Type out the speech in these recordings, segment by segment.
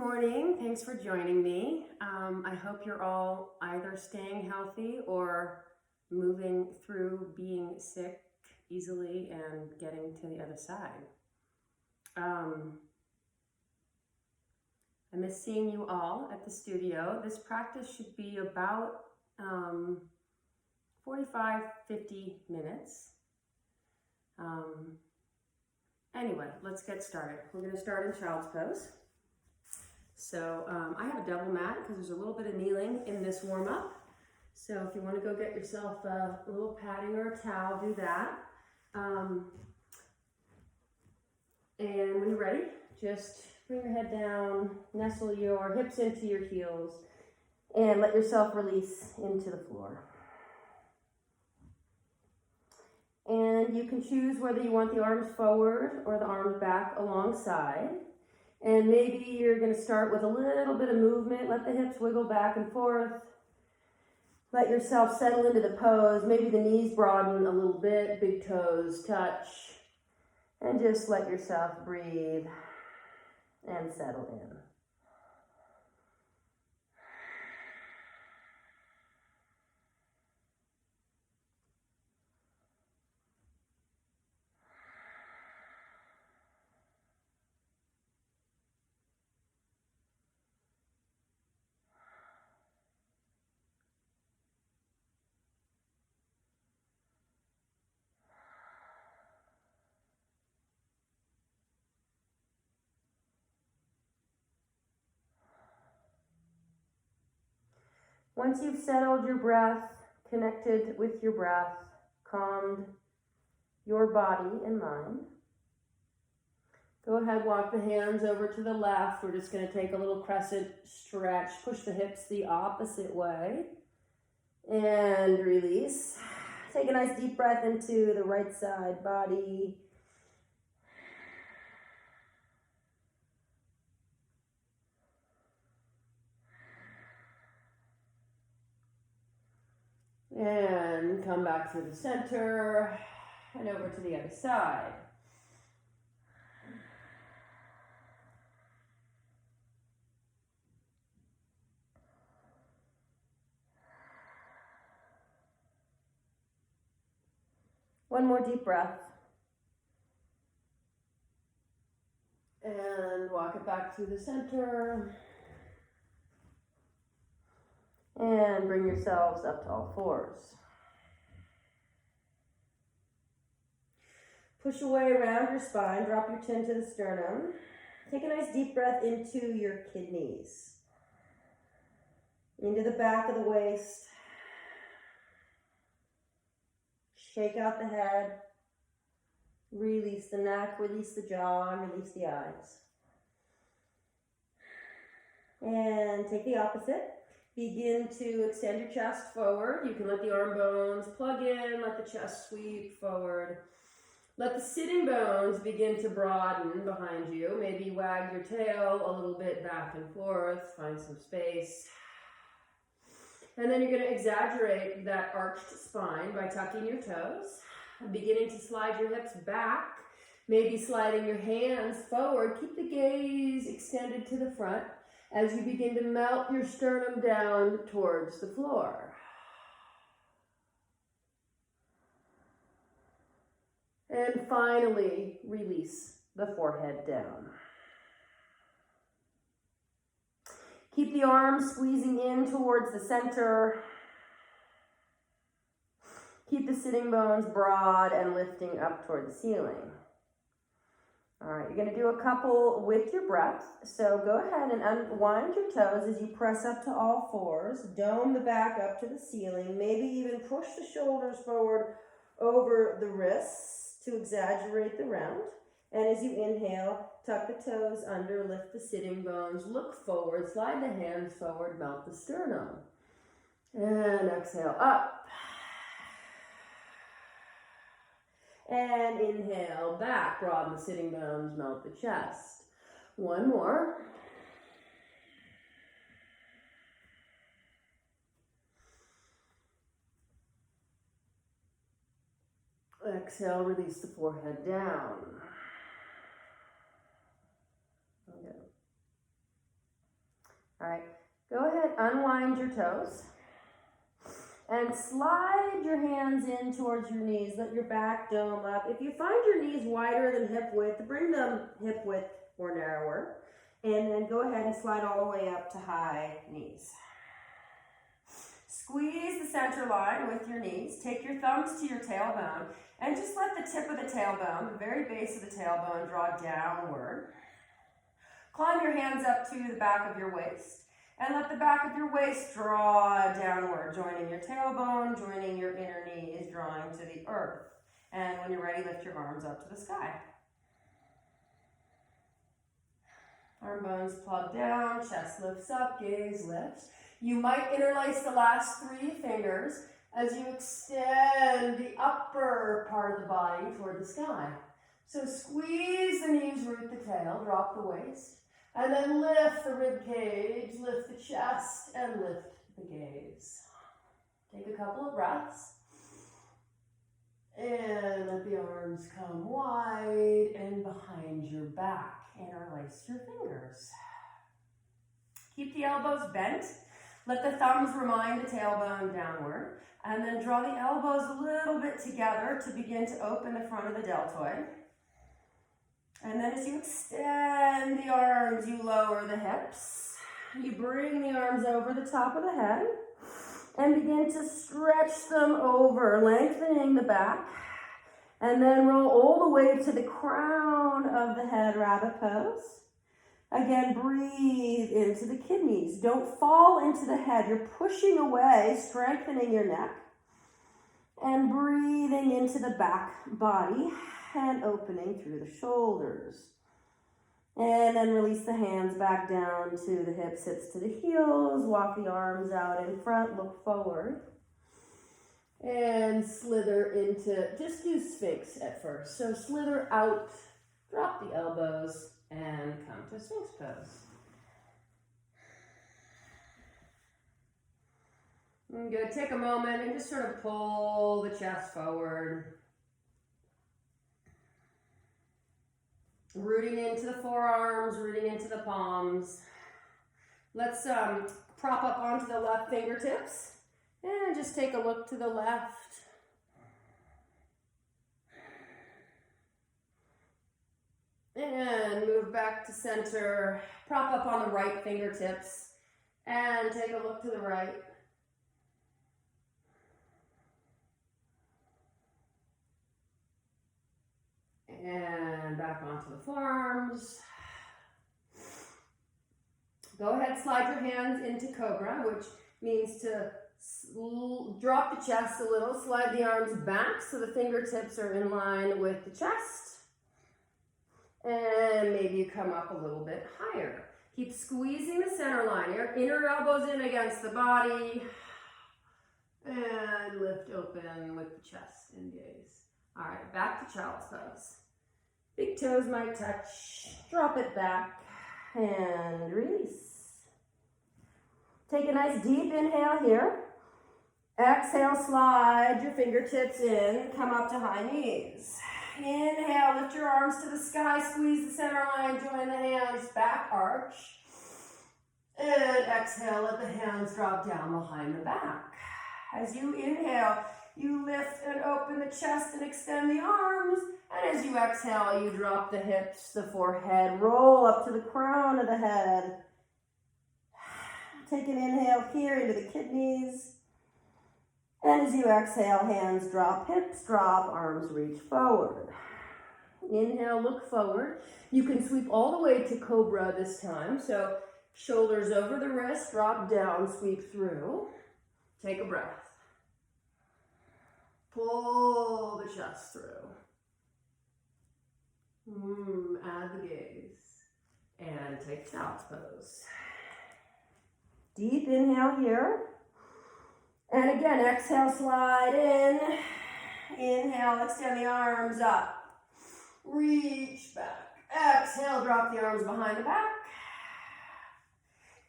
morning. Thanks for joining me. I hope you're all either staying healthy or moving through being sick easily and getting to the other side. I miss seeing you all at the studio. This practice should be about 45-50 minutes. Anyway, let's get started. We're going to start in child's pose. So I have a double mat because there's a little bit of kneeling in this warm-up. So if you want to go get yourself a little padding or a towel, do that. And when you're ready, just bring your head down, nestle your hips into your heels, and let yourself release into the floor. And you can choose whether you want the arms forward or the arms back alongside. And maybe you're going to start with a little bit of movement. Let the hips wiggle back and forth. Let yourself settle into the pose. Maybe the knees broaden a little bit, big toes touch. And just let yourself breathe and settle in. Once you've settled your breath, connected with your breath, calmed your body and mind, go ahead, walk the hands over to the left. We're just going to take a little crescent stretch, push the hips the opposite way, and release. Take a nice deep breath into the right side body. And come back to the center and over to the other side. One more deep breath. And walk it back to the center. And bring yourselves up to all fours. Push away around your spine. Drop your chin to the sternum. Take a nice deep breath into your kidneys. Into the back of the waist. Shake out the head. Release the neck, release the jaw, and release the eyes. And take the opposite. Begin to extend your chest forward. You can let the arm bones plug in, let the chest sweep forward. Let the sitting bones begin to broaden behind you. Maybe wag your tail a little bit back and forth, find some space. And then you're going to exaggerate that arched spine by tucking your toes, beginning to slide your hips back, maybe sliding your hands forward. Keep the gaze extended to the front as you begin to melt your sternum down towards the floor. And finally, release the forehead down. Keep the arms squeezing in towards the center. Keep the sitting bones broad and lifting up toward the ceiling. All right, you're going to do a couple with your breath. So go ahead and unwind your toes as you press up to all fours. Dome the back up to the ceiling. Maybe even push the shoulders forward over the wrists to exaggerate the round. And as you inhale, tuck the toes under, lift the sitting bones, look forward, slide the hands forward, melt the sternum. And exhale up. And inhale back, broaden the sitting bones, melt the chest. One more. Exhale, release the forehead down. Okay. All right, go ahead, unwind your toes. And slide your hands in towards your knees. Let your back dome up. If you find your knees wider than hip width, bring them hip width or narrower. And then go ahead and slide all the way up to high knees. Squeeze the center line with your knees. Take your thumbs to your tailbone and just let the tip of the tailbone, the very base of the tailbone, draw downward. Climb your hands up to the back of your waist. And let the back of your waist draw downward, joining your tailbone, joining your inner knees, drawing to the earth. And when you're ready, lift your arms up to the sky. Arm bones plug down, chest lifts up, gaze lifts. You might interlace the last 3 fingers as you extend the upper part of the body toward the sky. So squeeze the knees, root the tail, drop the waist. And then lift the rib cage, lift the chest, and lift the gaze. Take a couple of breaths. And let the arms come wide and behind your back. Interlace your fingers. Keep the elbows bent. Let the thumbs remind the tailbone downward. And then draw the elbows a little bit together to begin to open the front of the deltoid. And then as you extend the arms, you lower the hips. You bring the arms over the top of the head and begin to stretch them over, lengthening the back. And then roll all the way to the crown of the head, rabbit pose. Again, breathe into the kidneys. Don't fall into the head. You're pushing away, strengthening your neck. And breathing into the back body. And opening through the shoulders. And then release the hands back down to the hips to the heels. Walk the arms out in front, look forward. And slither into, just do Sphinx at first. So slither out, drop the elbows, and come to Sphinx pose. And good, take a moment and just sort of pull the chest forward. Rooting into the forearms, rooting into the palms. Let's prop up onto the left fingertips and just take a look to the left. And move back to center. Prop up on the right fingertips and take a look to the right. And back onto the forearms. Go ahead, slide your hands into cobra, which means to drop the chest a little, slide the arms back so the fingertips are in line with the chest. And maybe you come up a little bit higher. Keep squeezing the center line. Your inner elbows in against the body. And lift open with the chest and gaze. All right, back to child's pose. Big toes might touch. Drop it back and release. Take a nice deep inhale here. Exhale, slide your fingertips in. Come up to high knees. Inhale, lift your arms to the sky. Squeeze the center line. Join the hands. Back arch. And exhale, let the hands drop down behind the back. As you inhale, you lift and open the chest and extend the arms. And as you exhale, you drop the hips, the forehead, roll up to the crown of the head. Take an inhale here into the kidneys. And as you exhale, hands drop, hips drop, arms reach forward. Inhale, look forward. You can sweep all the way to cobra this time. So shoulders over the wrist, drop down, sweep through. Take a breath. Pull the chest through. Add the gaze. And take child's pose. Deep inhale here. And again, exhale, slide in. Inhale, extend the arms up. Reach back. Exhale, drop the arms behind the back.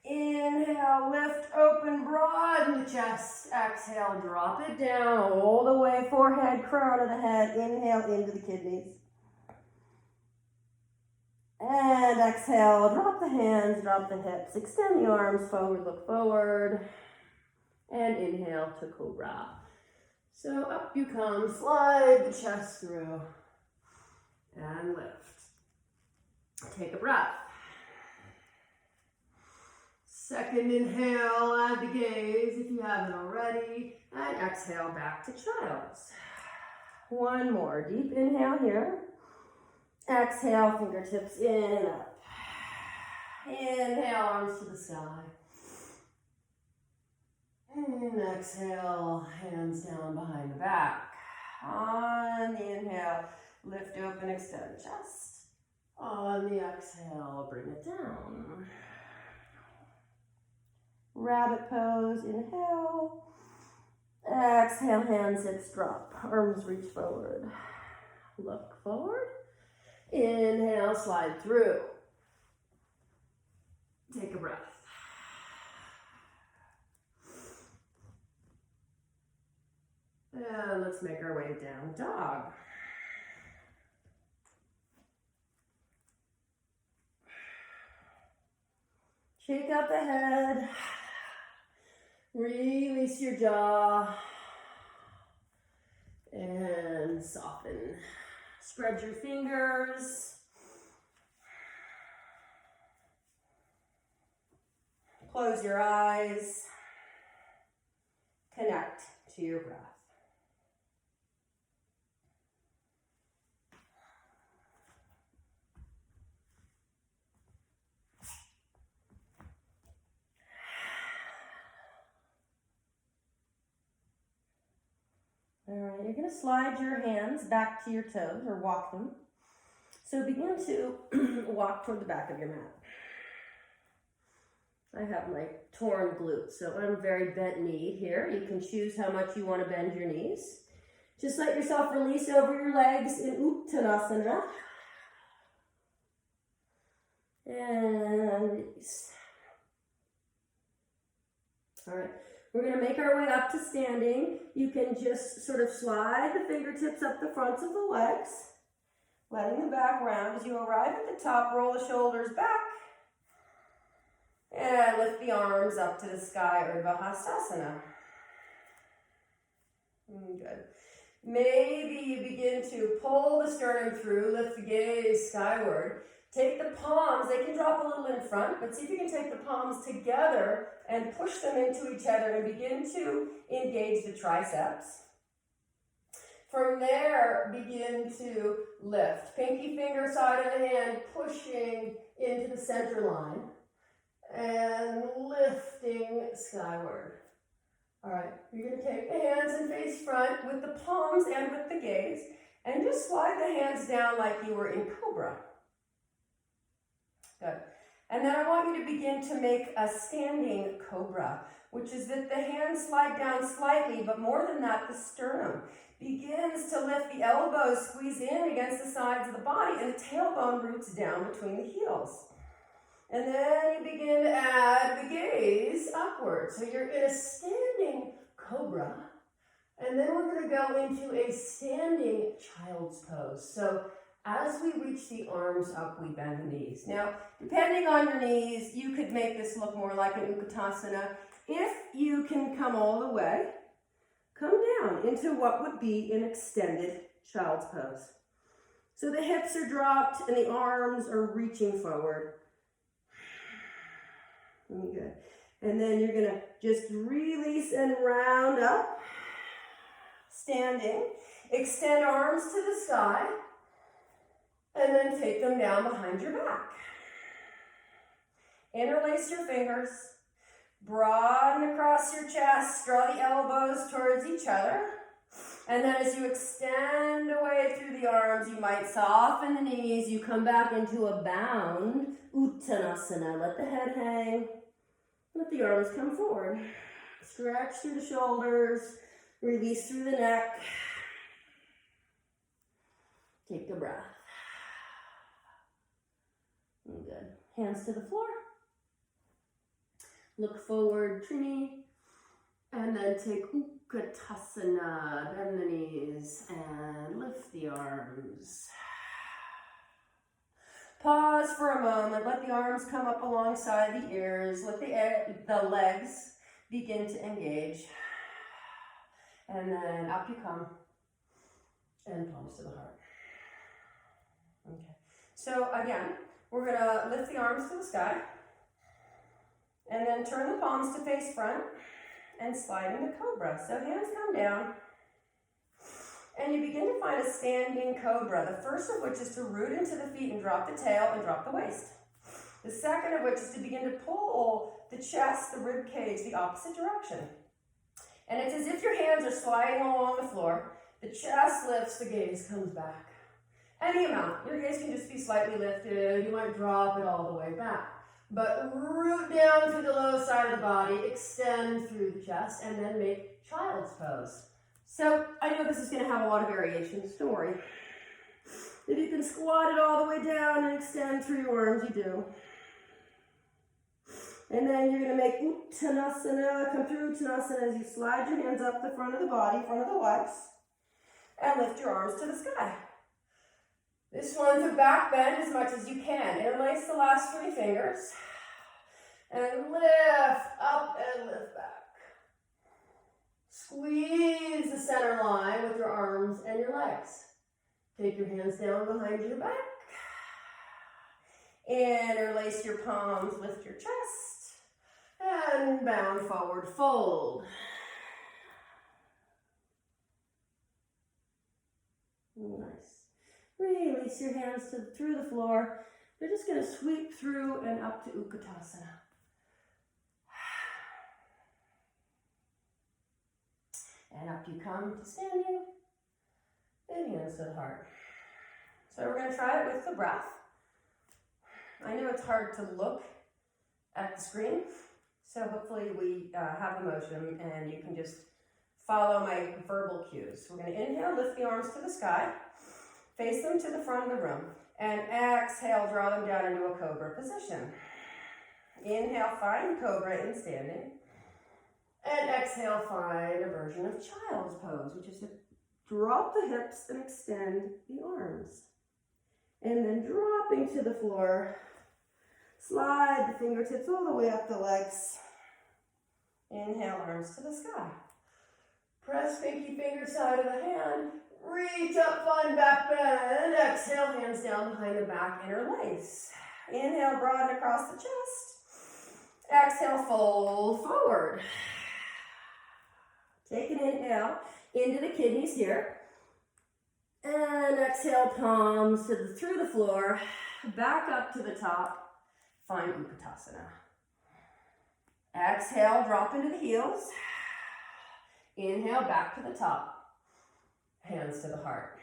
Inhale, lift, open, broaden the chest. Exhale, drop it down all the way, forehead, crown of the head. Inhale into the kidneys. And exhale, drop the hands, drop the hips, extend the arms forward, look forward. And inhale to cobra. So up you come, slide the chest through. And lift. Take a breath. Second inhale, add the gaze if you haven't already. And exhale back to child's. One more, deep inhale here. Exhale, fingertips in and up. Inhale, arms to the sky. And exhale, hands down behind the back. On the inhale, lift, open, extend chest. On the exhale, bring it down. Rabbit pose, inhale. Exhale, hands, hips drop. Arms reach forward. Look forward. Inhale, slide through. Take a breath. And let's make our way down dog. Shake out the head. Release your jaw. And soften. Spread your fingers. Close your eyes. Connect to your breath. All right, you're going to slide your hands back to your toes or walk them. So begin to walk toward the back of your mat. I have my torn glutes, so I'm very bent knee here. You can choose how much you want to bend your knees. Just let yourself release over your legs in Uttanasana. And release. All right. We're going to make our way up to standing. You can just sort of slide the fingertips up the fronts of the legs, letting them back round. As you arrive at the top, roll the shoulders back, and lift the arms up to the sky, Urdhva Hastasana. Good. Maybe you begin to pull the sternum through, lift the gaze skyward. Take the palms, they can drop a little in front, but see if you can take the palms together and push them into each other and begin to engage the triceps. From there, begin to lift. Pinky finger side of the hand, pushing into the center line and lifting skyward. All right, you're going to take the hands and face front with the palms and with the gaze and just slide the hands down like you were in cobra. Good. And then I want you to begin to make a standing cobra, which is that the hands slide down slightly, but more than that, the sternum begins to lift, the elbows squeeze in against the sides of the body, and the tailbone roots down between the heels. And then you begin to add the gaze upward. So you're in a standing cobra, and then we're going to go into a standing child's pose. So as we reach the arms up, we bend the knees. Now, depending on your knees, you could make this look more like an Uttanasana. If you can come all the way, come down into what would be an extended child's pose. So the hips are dropped and the arms are reaching forward. Good. And then you're going to just release and round up. Standing. Extend arms to the sky. And then take them down behind your back. Interlace your fingers. Broaden across your chest. Draw the elbows towards each other. And then as you extend away through the arms, you might soften the knees. You come back into a bound Uttanasana. Let the head hang. Let the arms come forward. Stretch through the shoulders. Release through the neck. Take a breath. Good. Hands to the floor. Look forward, Trini. And then take Utkatasana. Bend the knees and lift the arms. Pause for a moment. Let the arms come up alongside the ears. Let the legs begin to engage. And then up you come. And palms to the heart. Okay. So again, we're going to lift the arms to the sky. And then turn the palms to face front. And slide into cobra. So hands come down. And you begin to find a standing cobra. The first of which is to root into the feet and drop the tail and drop the waist. The second of which is to begin to pull the chest, the rib cage, the opposite direction. And it's as if your hands are sliding along the floor. The chest lifts, the gaze comes back. Any amount. Your gaze can just be slightly lifted. You might drop it all the way back. But root down through the low side of the body, extend through the chest, and then make child's pose. So I know this is going to have a lot of variations. Don't worry. If you can squat it all the way down and extend through your arms, you do. And then you're going to make Uttanasana, come through Uttanasana as you slide your hands up the front of the body, front of the legs, and lift your arms to the sky. This one's a back bend as much as you can. Interlace the last 3 fingers. And lift up and lift back. Squeeze the center line with your arms and your legs. Take your hands down behind your back. Interlace your palms, lift your chest. And bound forward, fold. Nice. Release your hands through the floor. You're just going to sweep through and up to Utkatasana. And up you come to standing. And hands to the heart. So we're going to try it with the breath. I know it's hard to look at the screen, so hopefully we have the motion and you can just follow my verbal cues. We're going to inhale, lift the arms to the sky. Face them to the front of the room. And exhale, draw them down into a cobra position. Inhale, find cobra in standing. And exhale, find a version of child's pose, which is to drop the hips and extend the arms. And then dropping to the floor, slide the fingertips all the way up the legs. Inhale, arms to the sky. Press pinky finger side of the hand. Reach up, find back bend. Exhale, hands down behind the back, interlace. Inhale, broaden across the chest. Exhale, fold forward. Take an inhale into the kidneys here. And exhale, palms through the floor. Back up to the top. Find Utkatasana. Exhale, drop into the heels. Inhale, back to the top. Hands to the heart.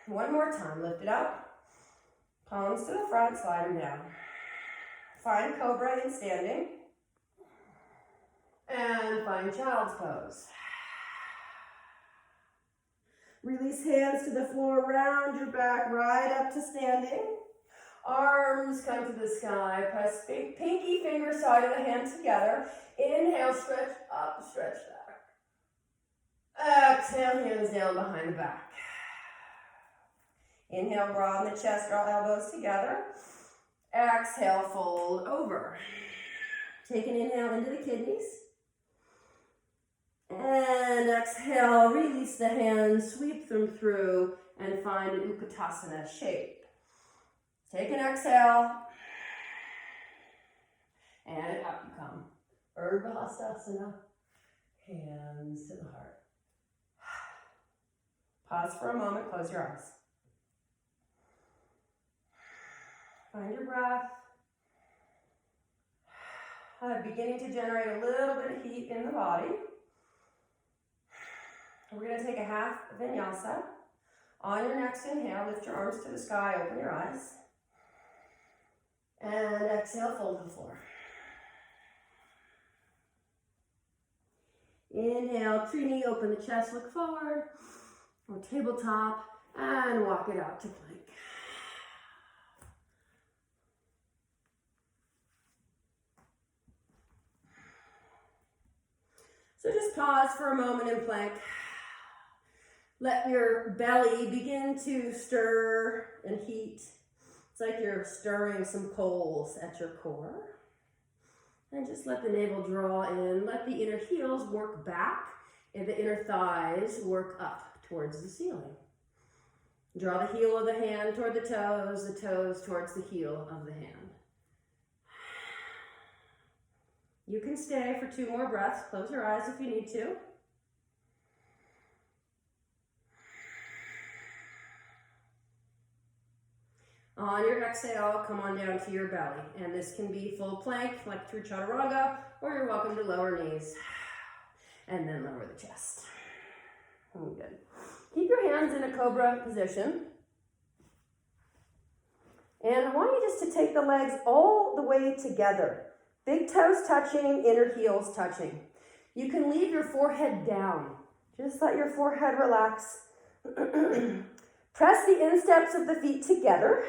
One more time, lift it up. Palms to the front, slide them down. Find cobra in standing. And find child's pose. Release hands to the floor, round your back, right up to standing. Arms come to the sky. Press pinky finger side of the hand together. Inhale, stretch up, stretch back. Exhale, hands down behind the back. Inhale, broaden the chest, draw elbows together. Exhale, fold over. Take an inhale into the kidneys. And exhale, release the hands, sweep them through, and find an Utkatasana shape. Take an exhale. And up you come. Urdhva Hastasana. Hands to the heart. Pause for a moment, close your eyes. Find your breath. Beginning to generate a little bit of heat in the body. We're going to take a half vinyasa. On your next inhale, lift your arms to the sky, open your eyes. And exhale, fold to the floor. Inhale, Trini, open the chest, look forward. Or tabletop, and walk it out to plank. So just pause for a moment in plank. Let your belly begin to stir and heat. It's like you're stirring some coals at your core. And just let the navel draw in. Let the inner heels work back and the inner thighs work up towards the ceiling. Draw the heel of the hand toward the toes towards the heel of the hand. You can stay for 2 more breaths. Close your eyes if you need to. On your exhale, come on down to your belly. And this can be full plank, like through chaturanga, or you're welcome to lower knees. And then lower the chest. Good. Keep your hands in a cobra position. And I want you just to take the legs all the way together. Big toes touching, inner heels touching. You can leave your forehead down. Just let your forehead relax. Press the insteps of the feet together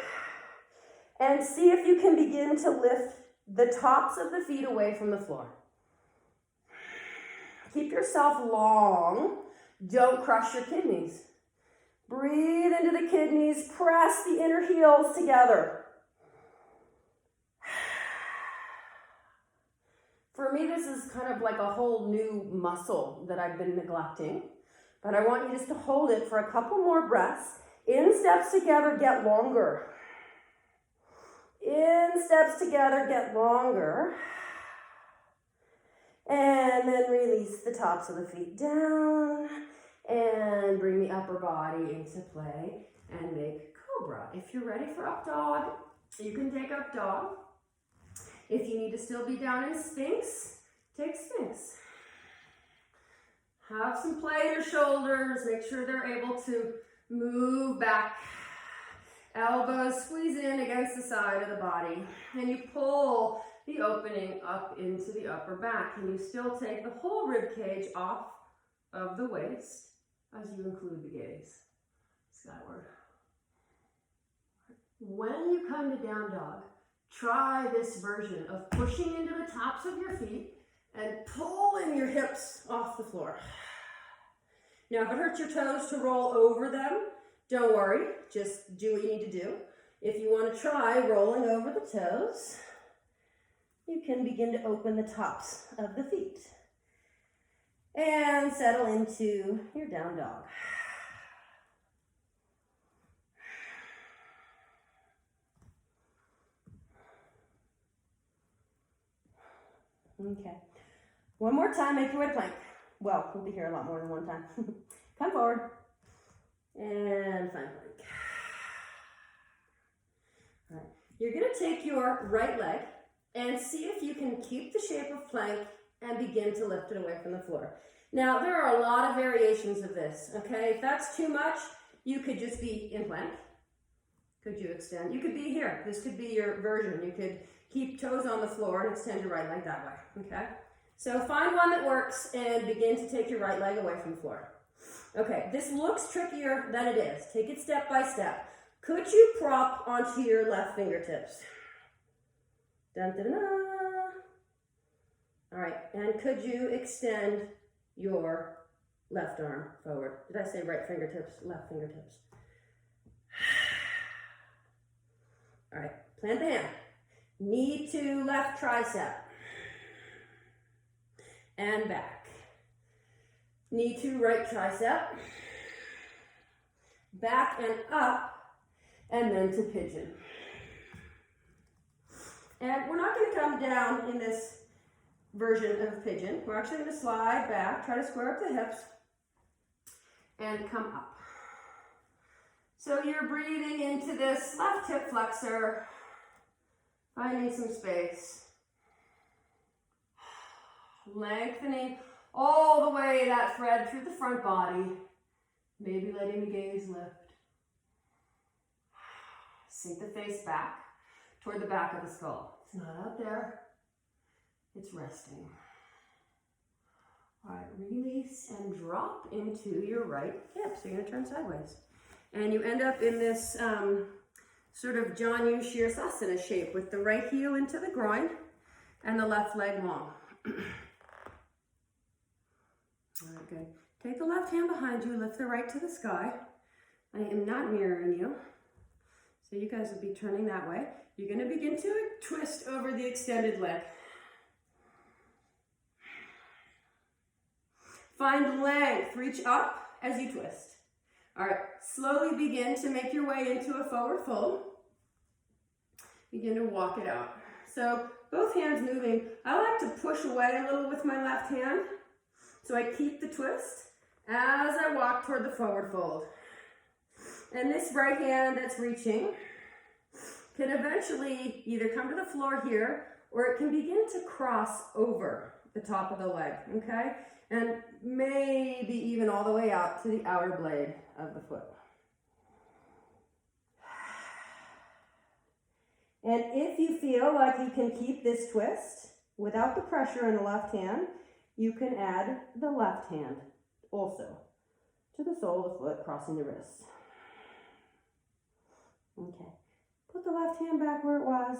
and see if you can begin to lift the tops of the feet away from the floor. Keep yourself long. Don't crush your kidneys. Breathe into the kidneys. Press the inner heels together. For me, this is kind of like a whole new muscle that I've been neglecting. But I want you just to hold it for a couple more breaths. Insteps together, get longer. Insteps together, get longer. And then release the tops of the feet down. And bring the upper body into play and make cobra. If you're ready for up dog, you can take up dog. If you need to still be down in sphinx, take sphinx. Have some play in your shoulders. Make sure they're able to move back. Elbows squeeze in against the side of the body. And you pull the opening up into the upper back. And you still take the whole rib cage off of the waist as you include the gaze skyward. When you come to down dog, try this version of pushing into the tops of your feet and pulling your hips off the floor. Now, if it hurts your toes to roll over them, don't worry. Just do what you need to do. If you want to try rolling over the toes, you can begin to open the tops of the feet. And settle into your down dog. Okay. One more time, make your way to plank. Well, we'll be here a lot more than one time. Come forward. And find plank. All right. You're going to take your right leg and see if you can keep the shape of plank and begin to lift it away from the floor. Now, there are a lot of variations of this, okay? If that's too much, you could just be in plank. Could you extend? You could be here. This could be your version. You could keep toes on the floor and extend your right leg that way, okay? So find one that works and begin to take your right leg away from the floor. Okay, this looks trickier than it is. Take it step by step. Could you prop onto your left fingertips? Dun, dun, dun. All right, and could you extend your left arm forward? Did I say right fingertips? Left fingertips. All right, plant the hand. Knee to left tricep. And back. Knee to right tricep. Back and up. And then to pigeon. And we're not going to come down in this version of pigeon. We're actually going to slide back, try to square up the hips, and come up. So you're breathing into this left hip flexor, finding some space. Lengthening all the way that thread through the front body, maybe letting the gaze lift. Sink the face back toward the back of the skull. It's not out there, it's resting. All right, release and drop into your right hip. So you're gonna turn sideways. And you end up in this sort of Janu Shirsasana shape with the right heel into the groin and the left leg long. All right, good. Take the left hand behind you, lift the right to the sky. I am not mirroring you. So you guys will be turning that way. You're going to begin to twist over the extended leg. Find length, reach up as you twist. All right, slowly begin to make your way into a forward fold. Begin to walk it out. So both hands moving. I like to push away a little with my left hand, so I keep the twist as I walk toward the forward fold. And this right hand that's reaching can eventually either come to the floor here, or it can begin to cross over the top of the leg, okay? And maybe even all the way out to the outer blade of the foot. And if you feel like you can keep this twist without the pressure in the left hand, you can add the left hand also to the sole of the foot, crossing the wrist. Okay, put the left hand back where it was.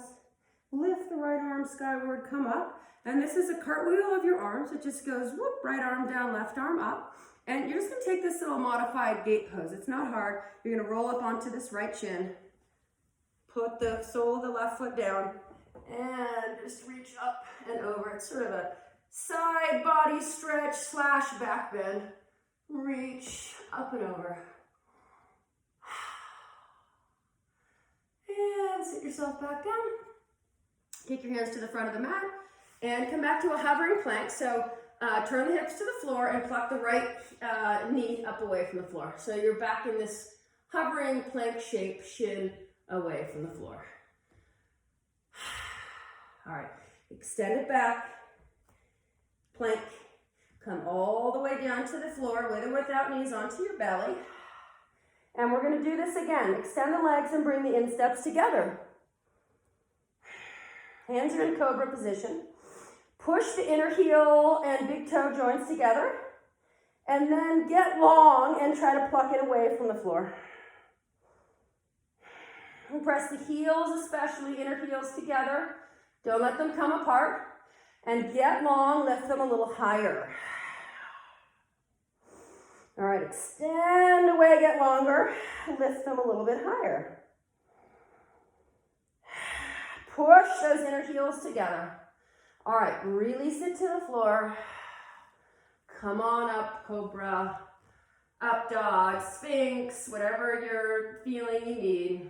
Lift the right arm skyward, come up. And this is a cartwheel of your arms. It just goes whoop, right arm down, left arm up. And you're just gonna take this little modified gate pose. It's not hard. You're gonna roll up onto this right shin. Put the sole of the left foot down and just reach up and over. It's sort of a side body stretch / back bend. Reach up and over. And sit yourself back down. Take your hands to the front of the mat and come back to a hovering plank. So turn the hips to the floor and pluck the right knee up away from the floor. So you're back in this hovering plank shape, shin away from the floor. All right, extend it back, plank, come all the way down to the floor with or without knees onto your belly. And we're gonna do this again. Extend the legs and bring the insteps together. Hands are in cobra position. Push the inner heel and big toe joints together. And then get long and try to pluck it away from the floor. And press the heels, especially inner heels, together. Don't let them come apart. And get long, lift them a little higher. All right, extend away, get longer. Lift them a little bit higher. Push those inner heels together. All right, release it to the floor. Come on up, cobra, up dog, sphinx, whatever you're feeling you need.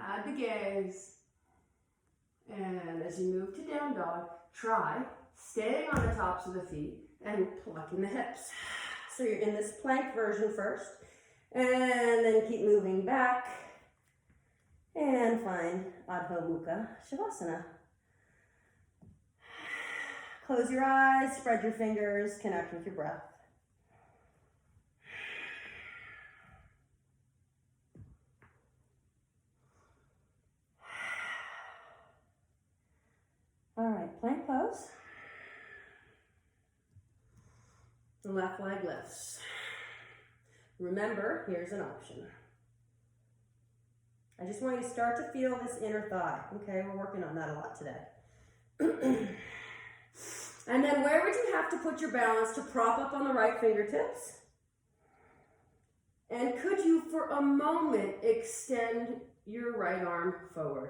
Add the gaze. And as you move to down dog, try staying on the tops of the feet and plucking the hips. So you're in this plank version first, and then keep moving back and find Adho Mukha Shavasana. Close your eyes, spread your fingers, connect with your breath. All right, plank pose. The left leg lifts. Remember, here's an option. I just want you to start to feel this inner thigh. Okay, we're working on that a lot today. And then where would you have to put your balance to prop up on the right fingertips? And could you, for a moment, extend your right arm forward?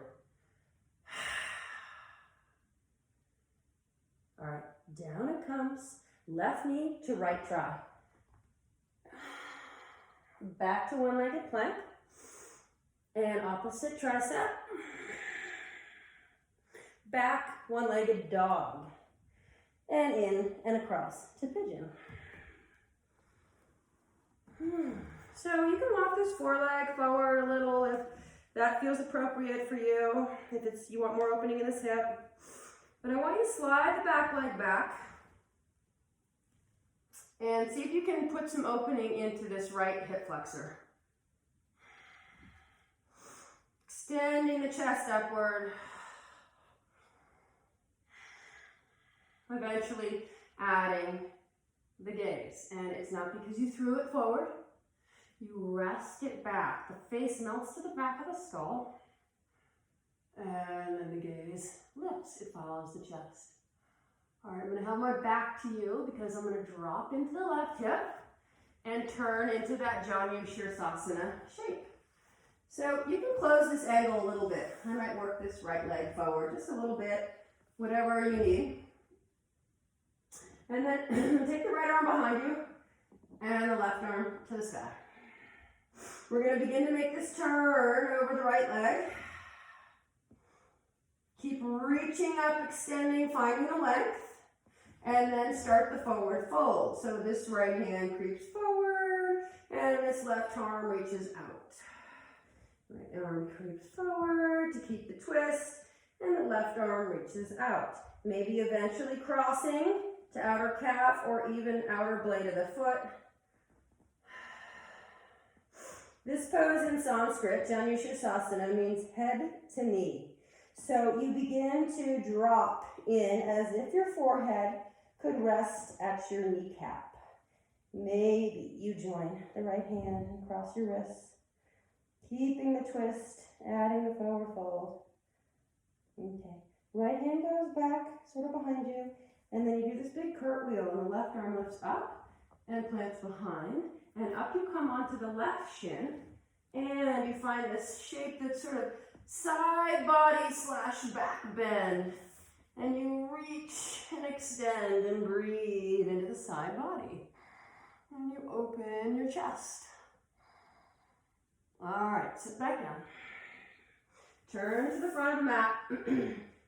All right, down it comes. Left knee to right thigh. Back to one-legged plank. And opposite tricep. Back, one-legged dog. And in and across to pigeon. So you can walk this foreleg forward a little if that feels appropriate for you. If you want more opening in this hip. But I want you to slide the back leg back. And see if you can put some opening into this right hip flexor. Extending the chest upward. Eventually adding the gaze. And it's not because you threw it forward. You rest it back. The face melts to the back of the skull. And then the gaze lifts. It follows the chest. All right, I'm going to have my back to you because I'm going to drop into the left hip and turn into that Janu Shirsasana shape. So you can close this angle a little bit. I might work this right leg forward just a little bit, whatever you need. And then take the right arm behind you and the left arm to the sky. We're going to begin to make this turn over the right leg. Keep reaching up, extending, finding the length, and then start the forward fold. So this right hand creeps forward, and this left arm reaches out. Right arm creeps forward to keep the twist, and the left arm reaches out. Maybe eventually crossing to outer calf or even outer blade of the foot. This pose in Sanskrit, Janushirasana, means head to knee. So you begin to drop in as if your forehead could rest at your kneecap. Maybe you join the right hand and cross your wrists, keeping the twist, adding the forward fold. Okay, right hand goes back, sort of behind you, and then you do this big cartwheel, and the left arm lifts up and plants behind, and up you come onto the left shin, and you find this shape that's sort of side body slash back bend, and you reach and extend and breathe into the side body, and you open your chest. All right, sit back down. Turn to the front of the mat.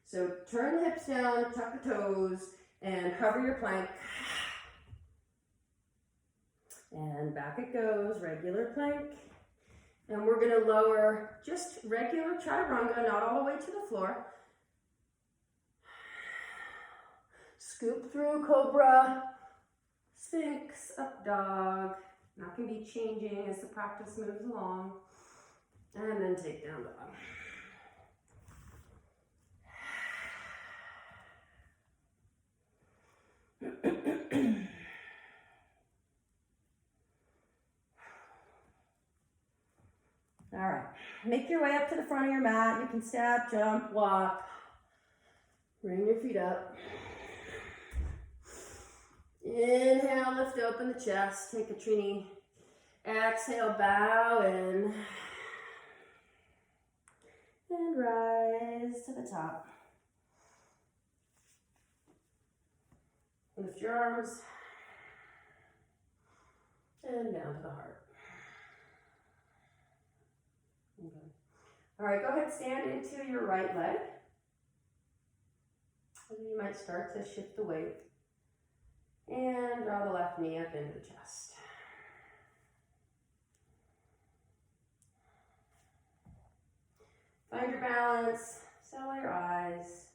So turn the hips down, tuck the toes, and cover your plank. And back it goes, regular plank. And we're going to lower just regular chaturanga, not all the way to the floor. Scoop through cobra, sphinx, up dog. That can be changing as the practice moves along. And then take down dog. All right, make your way up to the front of your mat. You can step, jump, walk. Bring your feet up. Inhale, lift open the chest, take a trini. Exhale, bow in. And rise to the top. Lift your arms. And down to the heart. Okay. All right, go ahead, stand into your right leg. And you might start to shift the weight. And draw the left knee up into the chest. Find your balance, settle your eyes.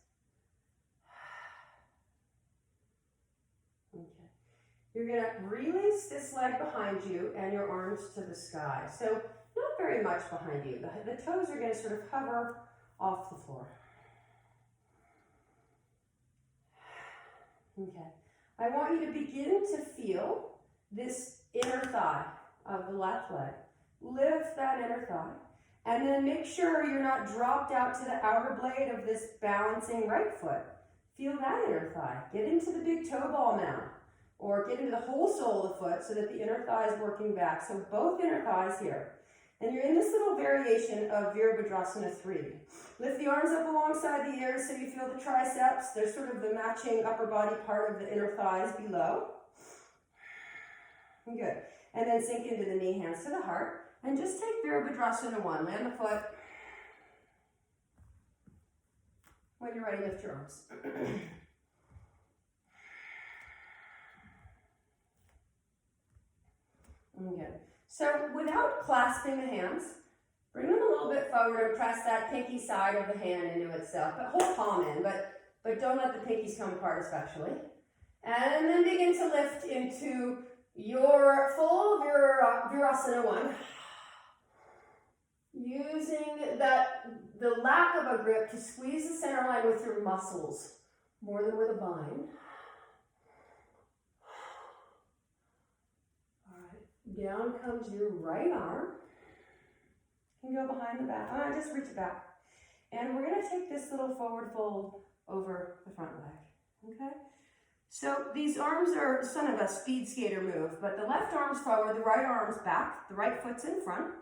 Okay. You're going to release this leg behind you and your arms to the sky. So not very much behind you. The toes are going to sort of hover off the floor. Okay. I want you to begin to feel this inner thigh of the left leg. Lift that inner thigh. And then make sure you're not dropped out to the outer blade of this balancing right foot. Feel that inner thigh. Get into the big toe ball now. Or get into the whole sole of the foot so that the inner thigh is working back. So both inner thighs here. And you're in this little variation of Virabhadrasana 3. Lift the arms up alongside the ears so you feel the triceps. There's sort of the matching upper body part of the inner thighs below. Good. And then sink into the knee, hands to the heart. And just take Virabhadrasana 1. Land the foot. When you're ready, lift your arms. Okay. So without clasping the hands, bring them a little bit forward and press that pinky side of the hand into itself. But hold palm in, but don't let the pinkies come apart especially. And then begin to lift into your full Virasana 1. Using the lack of a grip to squeeze the center line with your muscles more than with a bind. All right, down comes your right arm. You can go behind the back. Just reach it back. And we're going to take this little forward fold over the front leg. Okay? So these arms are son of a speed skater move, but the left arm's forward, the right arm's back, the right foot's in front.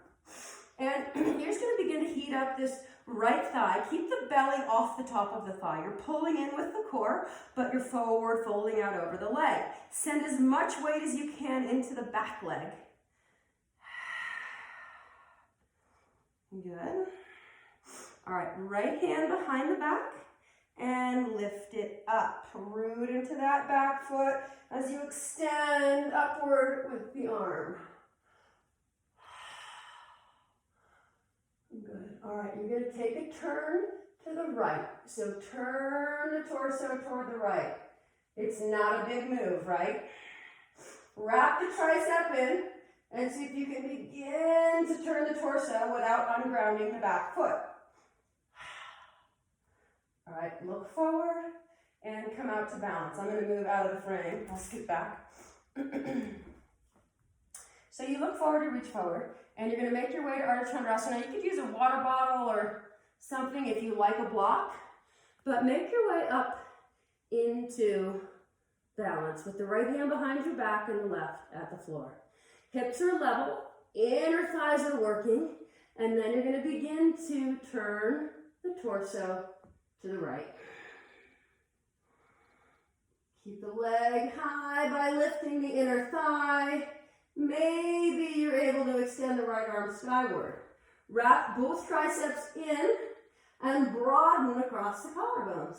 And you're just going begin to heat up this right thigh. Keep the belly off the top of the thigh. You're pulling in with the core, but you're forward folding out over the leg. Send as much weight as you can into the back leg. Good. All right, right hand behind the back and lift it up. Root into that back foot as you extend upward with the arm. Good. All right, you're going to take a turn to the right. So turn the torso toward the right. It's not a big move, right? Wrap the tricep in and see if you can begin to turn the torso without ungrounding the back foot. All right, look forward and come out to balance. I'm going to move out of the frame. I'll scoot back. So you look forward to reach forward, and you're going to make your way to Ardha Chandrasana. You could use a water bottle or something if you like a block, but make your way up into balance with the right hand behind your back and the left at the floor. Hips are level, inner thighs are working, and then you're going to begin to turn the torso to the right. Keep the leg high by lifting the inner thigh. Maybe you're able to extend the right arm skyward. Wrap both triceps in and broaden across the collarbones.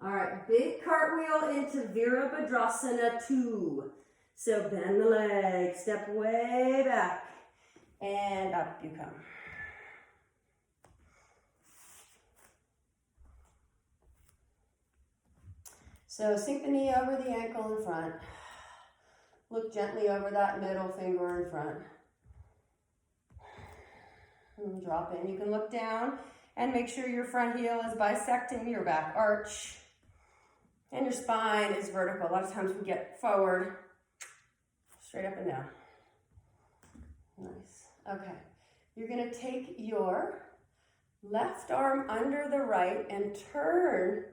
All right, big cartwheel into Virabhadrasana 2. So bend the leg, step way back, and up you come. So sink the knee over the ankle in front. Look gently over that middle finger in front. And drop in. You can look down and make sure your front heel is bisecting your back arch. And your spine is vertical. A lot of times we get forward, straight up and down. Nice. Okay. You're going to take your left arm under the right and turn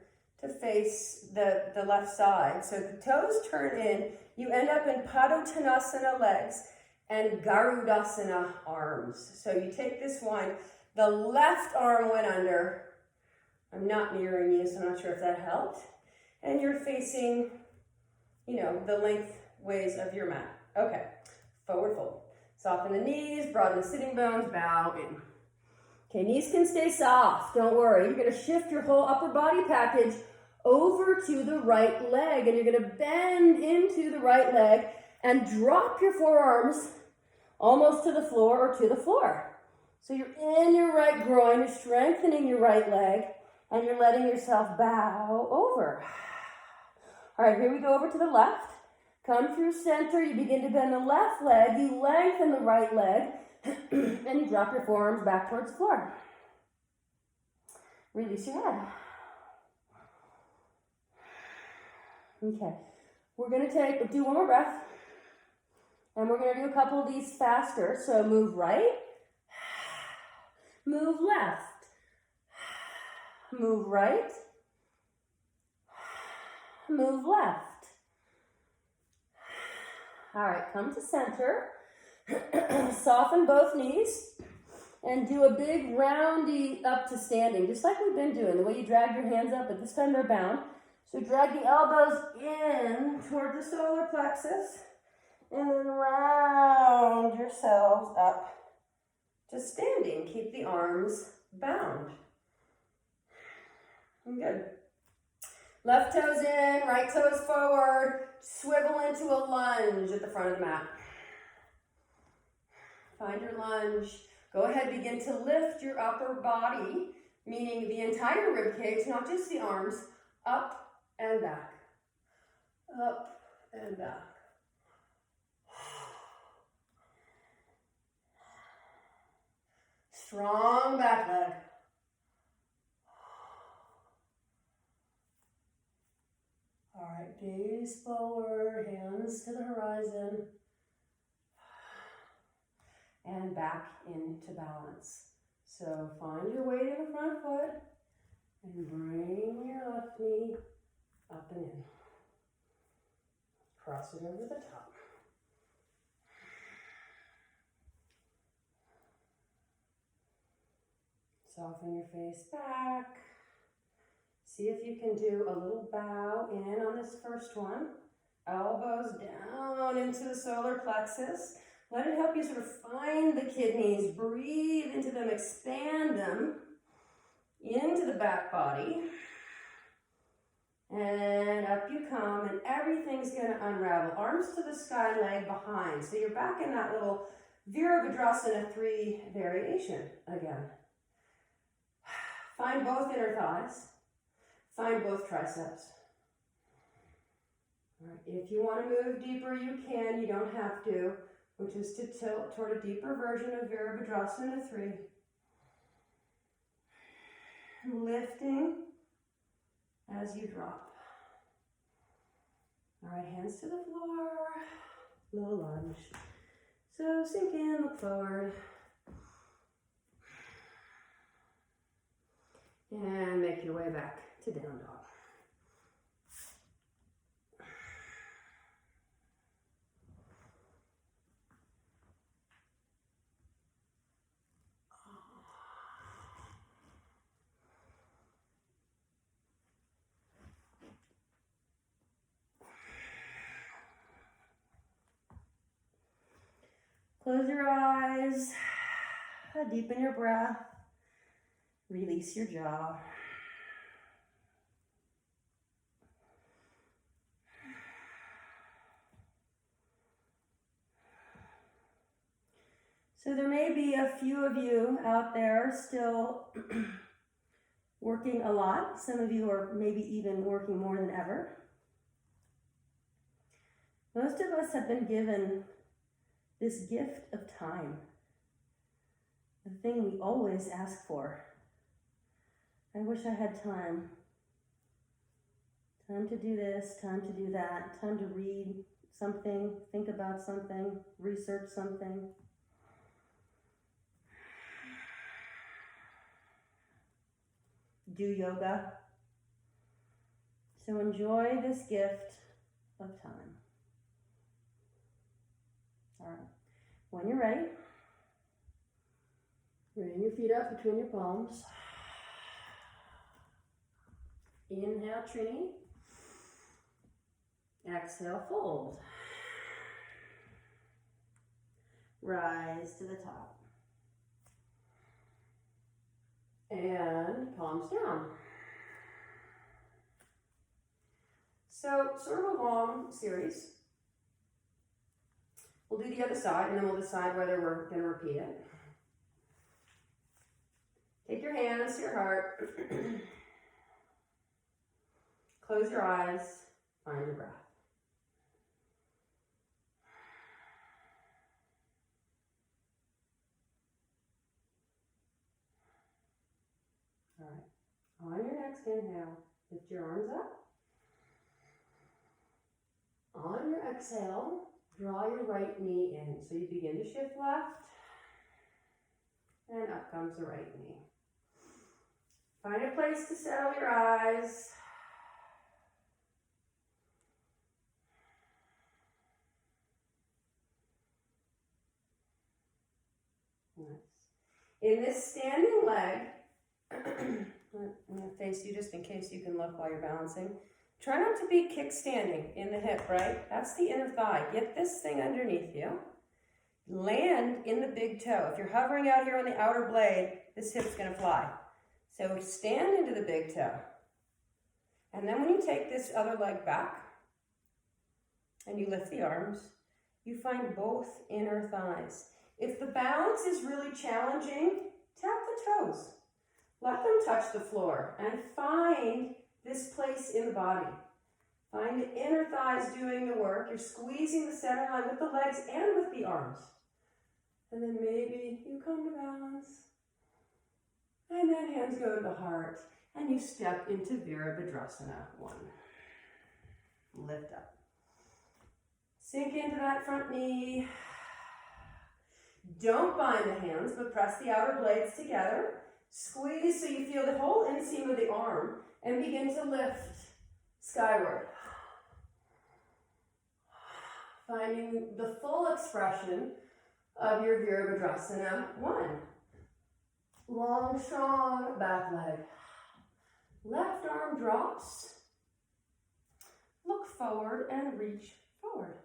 to face the left side. So the toes turn in. You end up in Padottanasana legs and Garudasana arms. So you take this one. The left arm went under. I'm not mirroring you, so I'm not sure if that helped. And you're facing, the lengthways of your mat. Okay, forward fold. Soften the knees, broaden the sitting bones, bow in. Okay, knees can stay soft, don't worry. You're gonna shift your whole upper body package over to the right leg, and you're gonna bend into the right leg and drop your forearms almost to the floor or to the floor. So you're in your right groin, you're strengthening your right leg, and you're letting yourself bow over. All right, here we go over to the left. Come through center, you begin to bend the left leg, you lengthen the right leg, and you drop your forearms back towards the floor. Release your head. Okay, we're going to do one more breath, and we're going to do a couple of these faster. So move right, move left, move right, move left. All right, come to center, soften both knees, and do a big roundy up to standing, just like we've been doing, the way you drag your hands up, but this time they're bound. So drag the elbows in toward the solar plexus, and then round yourselves up to standing. Keep the arms bound. Good. Left toes in, right toes forward, swivel into a lunge at the front of the mat. Find your lunge. Go ahead, begin to lift your upper body, meaning the entire rib cage, not just the arms, up and back. Up and back. Strong back leg. All right, gaze forward, hands to the horizon, and back into balance. So find your weight in the front foot, and bring your left knee up and in. Cross it over the top. Soften your face back. See if you can do a little bow in on this first one. Elbows down into the solar plexus. Let it help you sort of find the kidneys. Breathe into them, expand them into the back body. And up you come, and everything's going to unravel. Arms to the sky, leg behind. So you're back in that little Virabhadrasana 3 variation again. Find both inner thighs. Find both triceps. All right. If you want to move deeper, you can. You don't have to, which is to tilt toward a deeper version of Virabhadrasana 3. Lifting as you drop. All right, hands to the floor. Low lunge. So sink in, look forward. And make your way back to down dog. Close your eyes, deepen your breath, release your jaw. So there may be a few of you out there still working a lot. Some of you are maybe even working more than ever. Most of us have been given this gift of time, the thing we always ask for. I wish I had time. Time to do this, time to do that, time to read something, think about something, research something. Do yoga. So enjoy this gift of time. All right, when you're ready, bring your feet up between your palms. Inhale, Trini. Exhale, fold. Rise to the top. And palms down. So, sort of a long series. We'll do the other side, and then we'll decide whether we're going to repeat it. Take your hands to your heart. Close your eyes. Find your breath. All right. On your next inhale, lift your arms up. On your exhale, draw your right knee in. So you begin to shift left, and up comes the right knee. Find a place to settle your eyes. Nice. In this standing leg, I'm going to face you just in case you can look while you're balancing. Try not to be kickstanding in the hip, right? That's the inner thigh. Get this thing underneath you. Land in the big toe. If you're hovering out here on the outer blade, this hip's going to fly. So stand into the big toe. And then when you take this other leg back and you lift the arms, you find both inner thighs. If the balance is really challenging, tap the toes. Let them touch the floor and find this place in the body. Find the inner thighs doing the work. You're squeezing the center line with the legs and with the arms. And then maybe you come to balance. And then hands go to the heart. And you step into Virabhadrasana 1. Lift up. Sink into that front knee. Don't bind the hands, but press the outer blades together. Squeeze so you feel the whole inseam of the arm. And begin to lift skyward. Finding the full expression of your Virabhadrasana 1. Long, strong back leg. Left arm drops. Look forward and reach forward.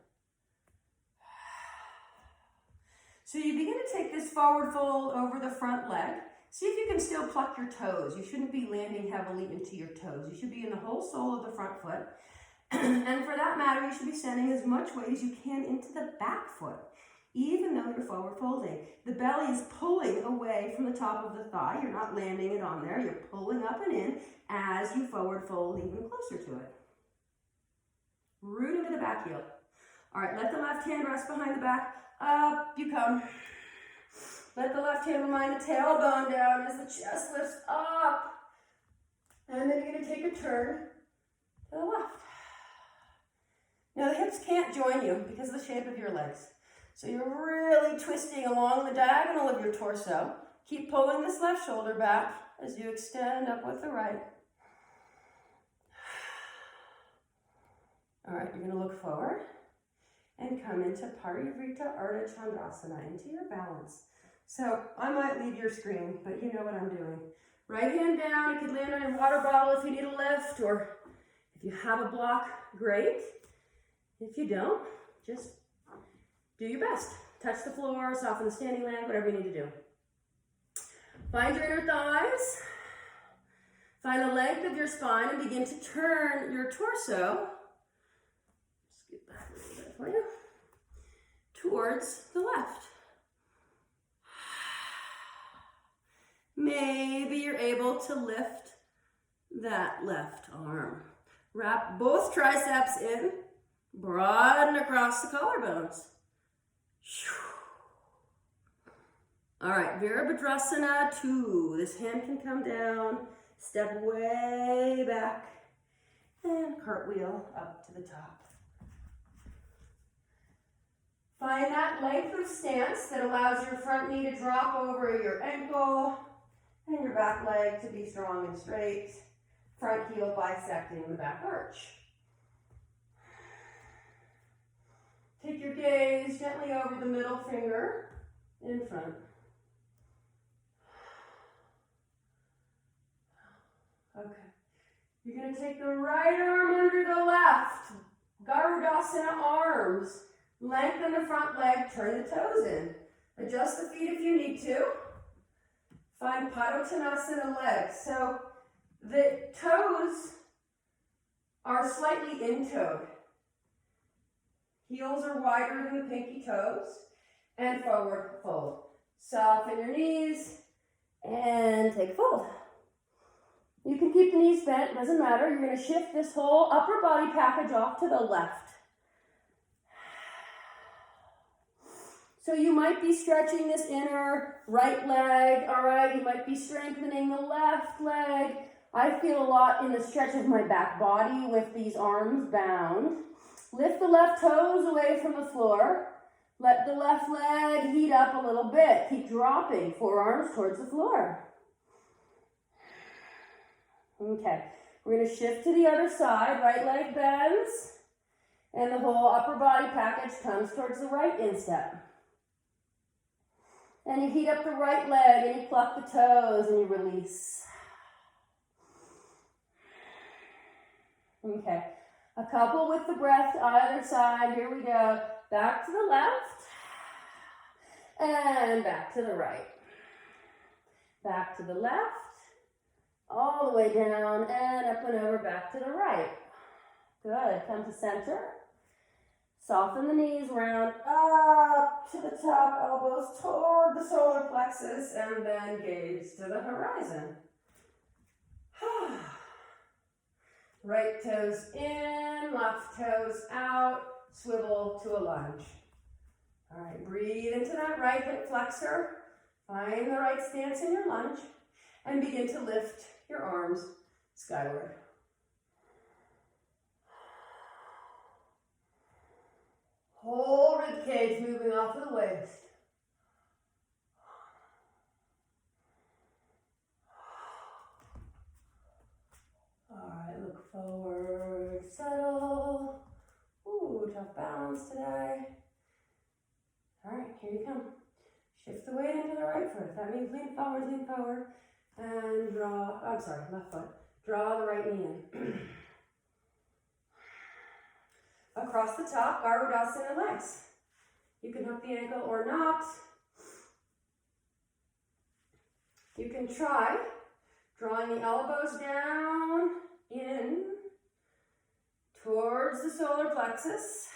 So you begin to take this forward fold over the front leg. See if you can still pluck your toes. You shouldn't be landing heavily into your toes. You should be in the whole sole of the front foot. And for that matter, you should be sending as much weight as you can into the back foot, even though you're forward folding. The belly is pulling away from the top of the thigh. You're not landing it on there. You're pulling up and in as you forward fold even closer to it. Root into the back heel. All right, let the left hand rest behind the back. Up you come. Let the left hand remind the tailbone down as the chest lifts up. And then you're going to take a turn to the left. Now the hips can't join you because of the shape of your legs. So you're really twisting along the diagonal of your torso. Keep pulling this left shoulder back as you extend up with the right. All right, you're going to look forward and come into Parivrita Ardha Chandrasana, into your balance. So I might leave your screen, but you know what I'm doing. Right hand down, you could land on your water bottle if you need a lift, or if you have a block, great. If you don't, just do your best. Touch the floor, soften the standing leg, whatever you need to do. Find your inner thighs. Find the length of your spine and begin to turn your torso, scoot back a little bit for you, towards the left. Maybe you're able to lift that left arm. Wrap both triceps in, broaden across the collarbones. All right, Virabhadrasana 2. This hand can come down, step way back, and cartwheel up to the top. Find that length of stance that allows your front knee to drop over your ankle and your back leg to be strong and straight, front heel bisecting the back arch. Take your gaze gently over the middle finger in front. Okay. You're going to take the right arm under the left. Garudasana arms. Lengthen the front leg, turn the toes in. Adjust the feet if you need to. Find Padottanasana legs. So the toes are slightly in-toed. Heels are wider than the pinky toes. And forward fold. Soften your knees and take a fold. You can keep the knees bent, doesn't matter. You're going to shift this whole upper body package off to the left. So you might be stretching this inner right leg, all right? You might be strengthening the left leg. I feel a lot in the stretch of my back body with these arms bound. Lift the left toes away from the floor. Let the left leg heat up a little bit. Keep dropping, forearms towards the floor. Okay, we're going to shift to the other side. Right leg bends, and the whole upper body package comes towards the right instep. And you heat up the right leg, and you pluck the toes, and you release. Okay, a couple with the breath either side. Here we go. Back to the left, and back to the right. Back to the left, all the way down, and up and over, back to the right. Good, come to center. Soften the knees, round up to the top, elbows toward the solar plexus, and then gaze to the horizon. Right toes in, left toes out, swivel to a lunge. All right, breathe into that right hip flexor. Find the right stance in your lunge, and begin to lift your arms skyward. Whole rib cage moving off of the waist. All right, look forward, settle. Ooh, tough balance today. All right, here you come. Shift the weight into the right foot. If that means lean forward, and draw, I'm sorry, left foot. Draw the right knee in. Across the top, Garudasana legs. You can hook the ankle or not. You can try drawing the elbows down, in, towards the solar plexus.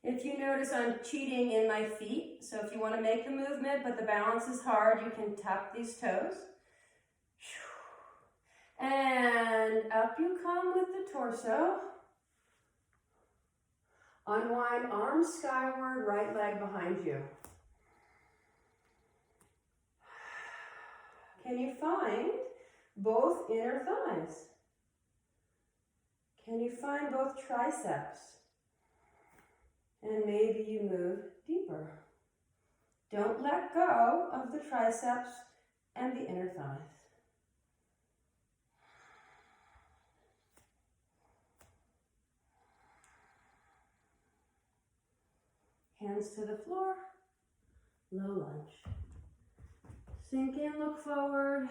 If you notice, I'm cheating in my feet. So if you want to make the movement, but the balance is hard, you can tap these toes. And up you come with the torso. Unwind, arms skyward, right leg behind you. Can you find both inner thighs? Can you find both triceps? And maybe you move deeper. Don't let go of the triceps and the inner thighs. Hands to the floor, low lunge. Sink in, look forward.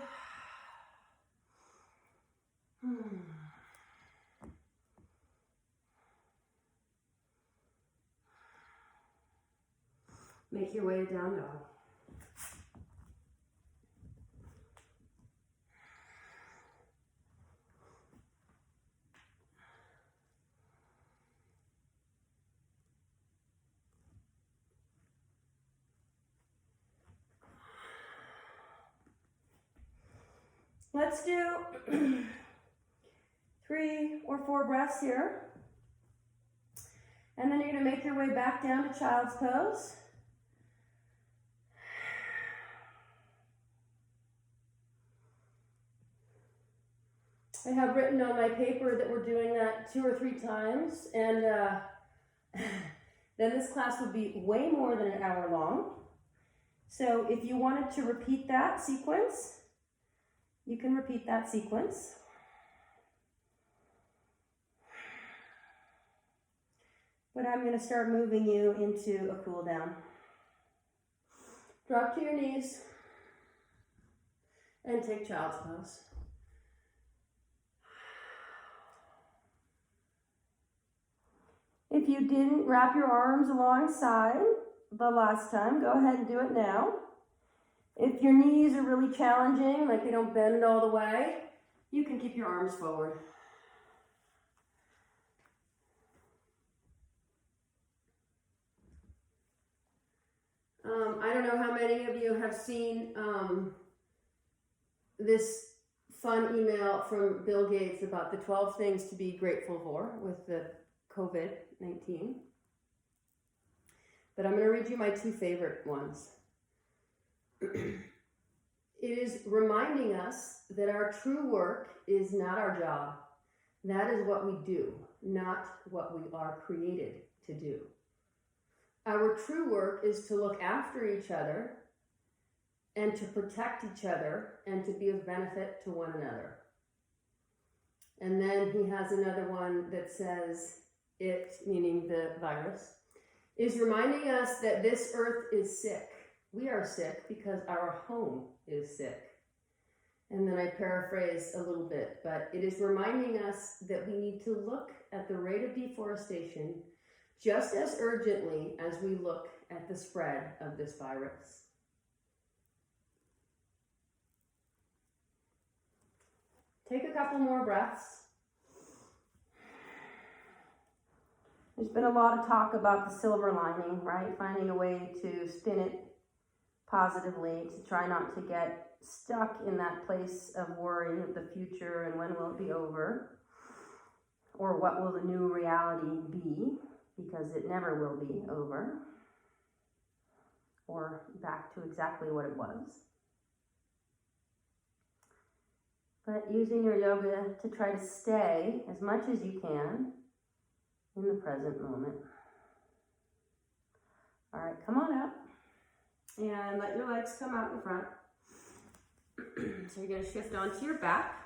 Make your way to down dog. Let's do 3 or 4 breaths here. And then you're going to make your way back down to child's pose. I have written on my paper that we're doing that 2 or 3 times, and then this class would be way more than an hour long. So if you wanted to repeat that sequence, you can repeat that sequence. But I'm going to start moving you into a cool down. Drop to your knees and take child's pose. If you didn't wrap your arms alongside the last time, go ahead and do it now. If your knees are really challenging, like they don't bend all the way, you can keep your arms forward. I don't know how many of you have seen this fun email from Bill Gates about the 12 things to be grateful for with the COVID-19. But I'm going to read you my 2 favorite ones. It is reminding us that our true work is not our job. That is what we do, not what we are created to do. Our true work is to look after each other and to protect each other and to be of benefit to one another. And then he has another one that says, it, meaning the virus, is reminding us that this earth is sick. We are sick because our home is sick. And then I paraphrase a little bit, but it is reminding us that we need to look at the rate of deforestation just as urgently as we look at the spread of this virus. Take a couple more breaths. There's been a lot of talk about the silver lining, right? Finding a way to spin it positively, to try not to get stuck in that place of worry of the future and when will it be over, or what will the new reality be, because it never will be over, or back to exactly what it was. But using your yoga to try to stay as much as you can in the present moment. All right, come on up and let your legs come out in front. So you're going to shift onto your back.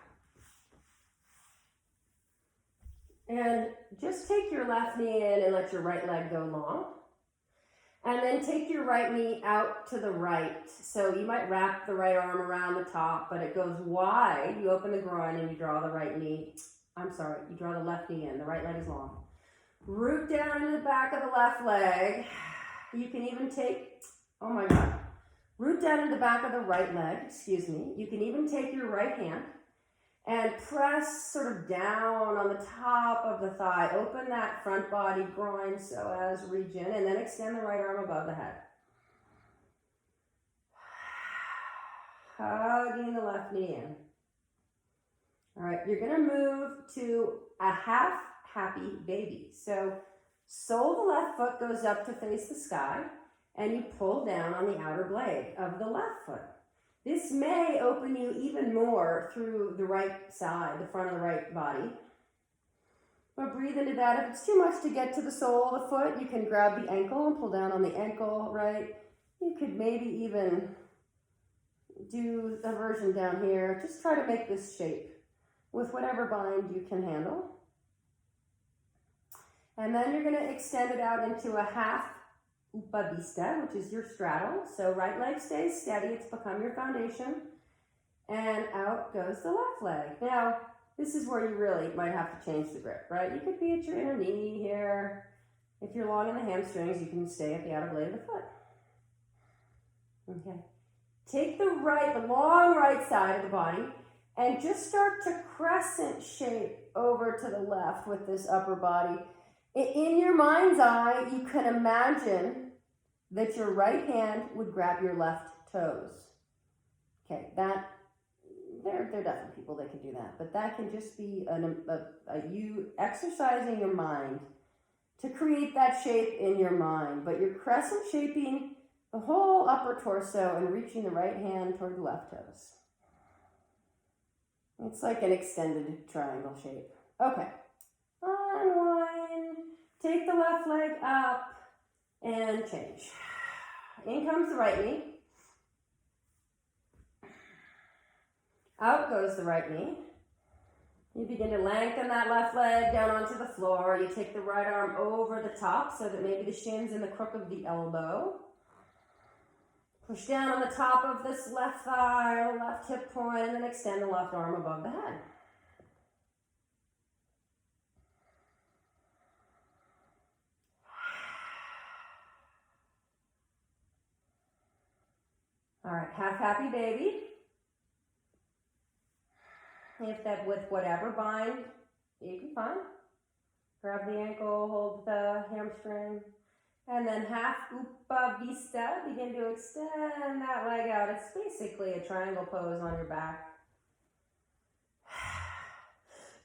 And just take your left knee in and let your right leg go long. And then take your right knee out to the right. So you might wrap the right arm around the top, but it goes wide. You open the groin and you draw the right knee. I'm sorry, you draw the left knee in. The right leg is long. Root down into the back of the left leg. You can even take, oh my God. Root down into the back of the right leg, excuse me. You can even take your right hand and press sort of down on the top of the thigh. Open that front body groin so as reach in, and then extend the right arm above the head. Hugging the left knee in. All right, you're gonna move to a half happy baby. So sole of the left foot goes up to face the sky, and you pull down on the outer blade of the left foot. This may open you even more through the right side, the front of the right body. But breathe into that. If it's too much to get to the sole of the foot, you can grab the ankle and pull down on the ankle, right? You could maybe even do a version down here. Just try to make this shape with whatever bind you can handle. And then you're going to extend it out into a half Upa Vista, which is your straddle. So right leg stays steady, it's become your foundation. And out goes the left leg. Now, this is where you really might have to change the grip, right? You could be at your inner knee here. If you're long in the hamstrings, you can stay at the outer blade of the foot. Okay. Take the long right side of the body and just start to crescent shape over to the left with this upper body. In your mind's eye, you can imagine that your right hand would grab your left toes. Okay, there are definitely people that can do that, but that can just be you exercising your mind to create that shape in your mind. But you're crescent shaping the whole upper torso and reaching the right hand toward the left toes. It's like an extended triangle shape. Okay, unwind. Take the left leg up and change. In comes the right knee. Out goes the right knee. You begin to lengthen that left leg down onto the floor. You take the right arm over the top so that maybe the shin's in the crook of the elbow. Push down on the top of this left thigh or left hip point, and then extend the left arm above the head. All right, half happy baby. If that with whatever bind you can find. Grab the ankle, hold the hamstring. And then half Upa Vista. Begin to extend that leg out. It's basically a triangle pose on your back.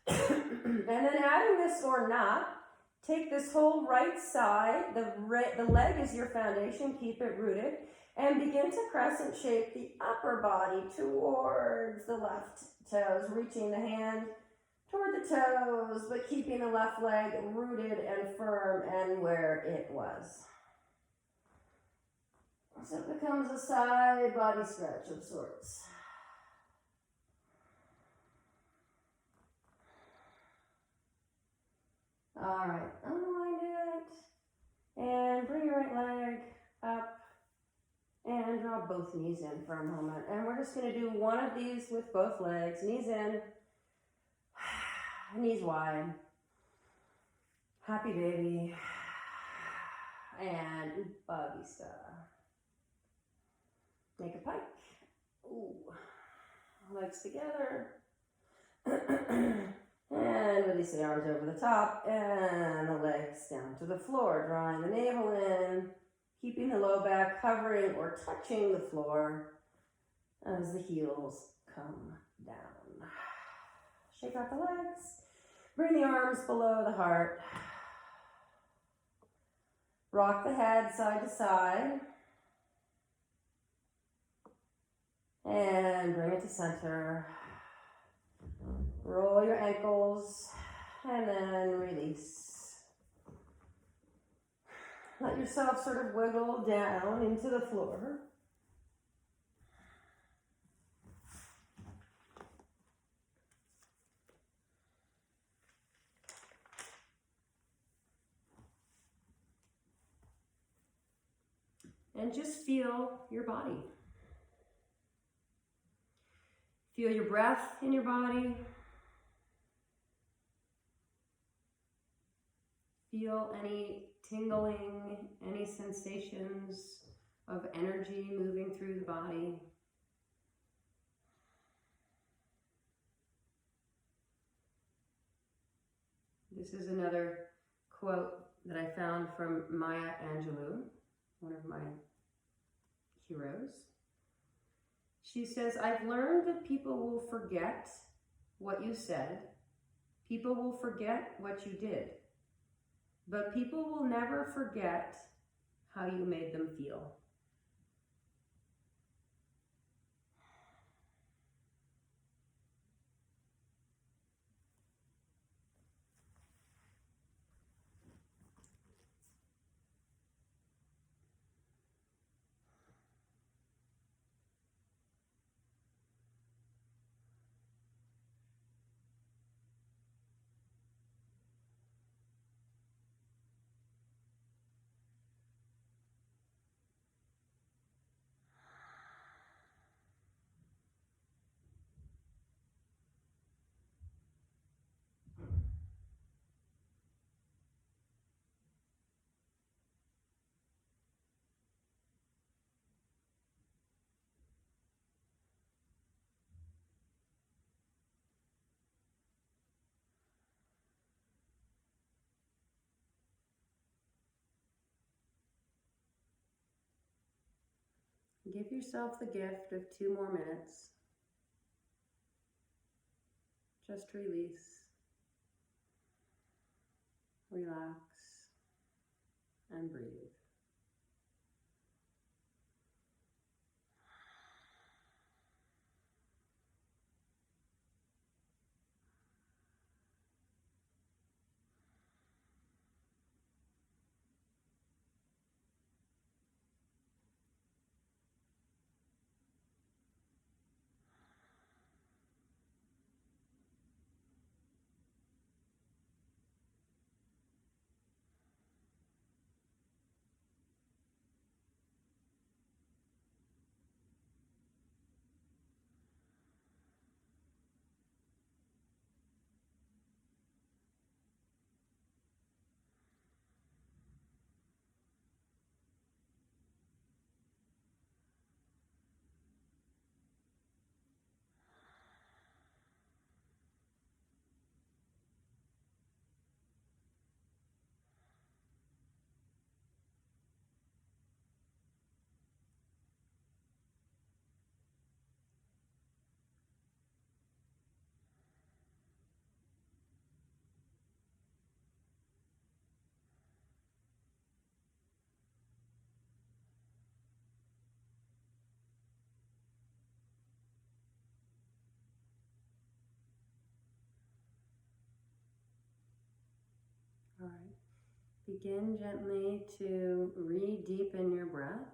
And then adding this or not, take this whole right side. The leg is your foundation. Keep it rooted. And begin to crescent shape the upper body towards the left toes, reaching the hand toward the toes, but keeping the left leg rooted and firm and where it was. So it becomes a side body stretch of sorts. All right, unwind it, and bring your right leg up. And draw both knees in for a moment. And we're just going to do one of these with both legs. Knees in, knees wide. Happy baby. And Upa Vista. Make a pike. Ooh. Legs together. And release the arms over the top. And the legs down to the floor. Drawing the navel in. Keeping the low back covering or touching the floor as the heels come down. Shake out the legs. Bring the arms below the heart. Rock the head side to side. And bring it to center. Roll your ankles and then release. Let yourself sort of wiggle down into the floor. and just feel your body. Feel your breath in your body. Feel any tingling, any sensations of energy moving through the body. This is another quote that I found from Maya Angelou, one of my heroes. She says, "I've learned that people will forget what you said. People will forget what you did. But people will never forget how you made them feel." Give yourself the gift of 2 more minutes. Just release, relax, and breathe. All right. Begin gently to re-deepen your breath.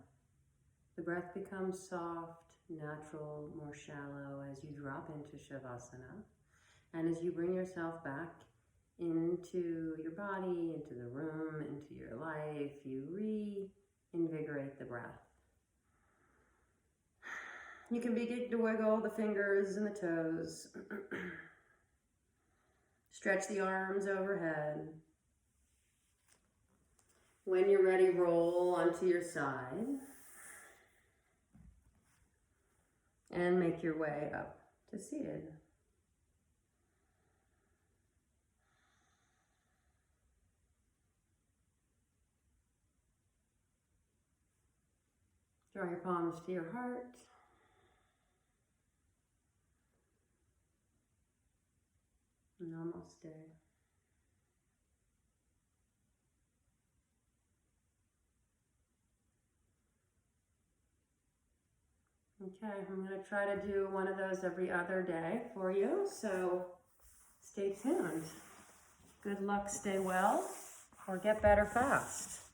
The breath becomes soft, natural, more shallow as you drop into Shavasana. And as you bring yourself back into your body, into the room, into your life, you reinvigorate the breath. You can begin to wiggle the fingers and the toes. Stretch the arms overhead. When you're ready, roll onto your side and make your way up to seated. Draw your palms to your heart. Namaste. Okay, I'm going to try to do one of those every other day for you, so stay tuned. Good luck, stay well, or get better fast.